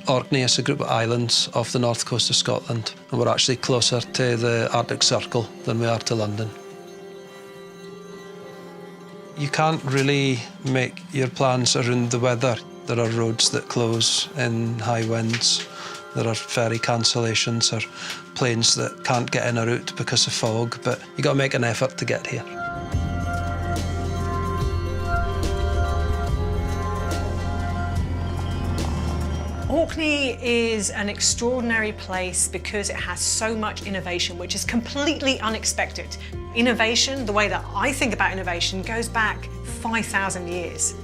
Orkney is a group of islands off the north coast of Scotland, and we're actually closer to the Arctic Circle than we are to London. You can't really make your plans around the weather. There are roads that close in high winds, there are ferry cancellations or planes that can't get in or out because of fog, but you've got to make an effort to get here. Orkney is an extraordinary place because it has so much innovation, which is completely unexpected. Innovation, the way that I think about innovation, goes back 5,000 years.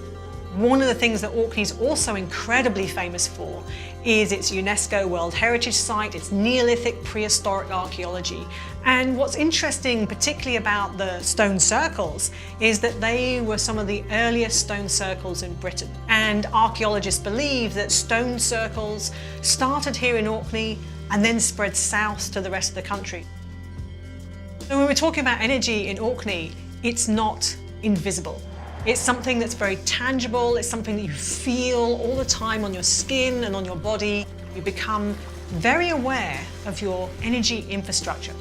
One of the things that Orkney is also incredibly famous for is its UNESCO World Heritage Site, its Neolithic prehistoric archaeology. And what's interesting, particularly about the stone circles, is that they were some of the earliest stone circles in Britain. And archaeologists believe that stone circles started here in Orkney and then spread south to the rest of the country. So when we're talking about energy in Orkney, it's not invisible. It's something that's very tangible, it's something that you feel all the time on your skin and on your body. You become very aware of your energy infrastructure.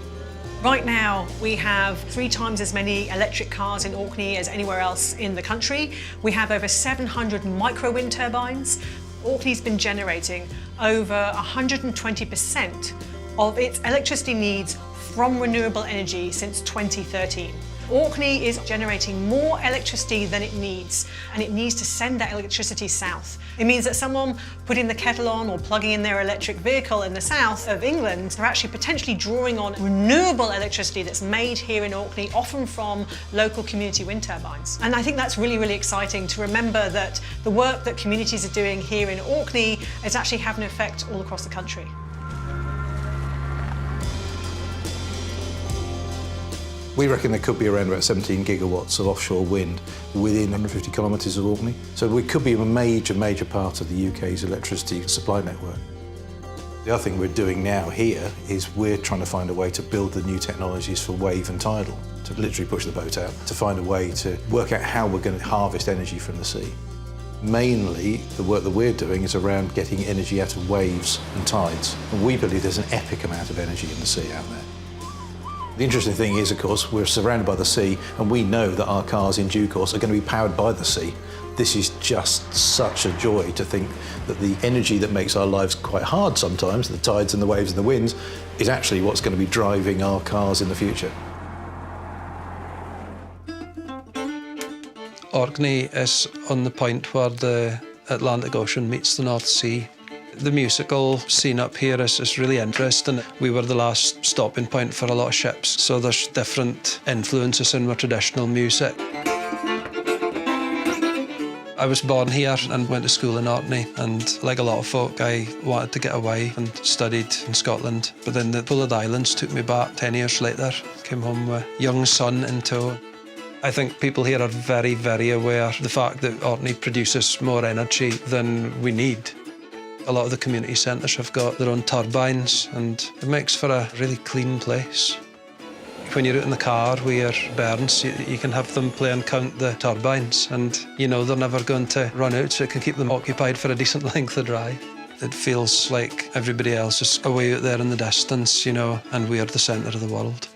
Right now, we have 3 times as many electric cars in Orkney as anywhere else in the country. We have over 700 micro wind turbines. Orkney's been generating over 120% of its electricity needs from renewable energy since 2013. Orkney is generating more electricity than it needs, and it needs to send that electricity south. It means that someone putting the kettle on or plugging in their electric vehicle in the south of England are actually potentially drawing on renewable electricity that's made here in Orkney, often from local community wind turbines. And I think that's really, really exciting to remember that the work that communities are doing here in Orkney is actually having an effect all across the country. We reckon there could be around about 17 gigawatts of offshore wind within 150 kilometres of Orkney. So we could be a major part of the UK's electricity supply network. The other thing we're doing now here is we're trying to find a way to build the new technologies for wave and tidal, to literally push the boat out, to find a way to work out how we're going to harvest energy from the sea. Mainly, the work that we're doing is around getting energy out of waves and tides. And we believe there's an epic amount of energy in the sea out there. The interesting thing is, of course, we're surrounded by the sea, and we know that our cars in due course are going to be powered by the sea. This is just such a joy to think that the energy that makes our lives quite hard sometimes, the tides and the waves and the winds, is actually what's going to be driving our cars in the future. Orkney is on the point where the Atlantic Ocean meets the North Sea. The musical scene up here is really interesting. We were the last stopping point for a lot of ships, so there's different influences in our traditional music. I was born here and went to school in Orkney, and like a lot of folk, I wanted to get away and studied in Scotland. But then the Bullard Islands took me back 10 years later, came home with a young son in tow. I think people here are very, very aware of the fact that Orkney produces more energy than we need. A lot of the community centres have got their own turbines, and it makes for a really clean place. When you're out in the car with your bairns, you can have them play and count the turbines, and you know they're never going to run out, so it can keep them occupied for a decent length of drive. It feels like everybody else is away out there in the distance, you know, and we are the centre of the world.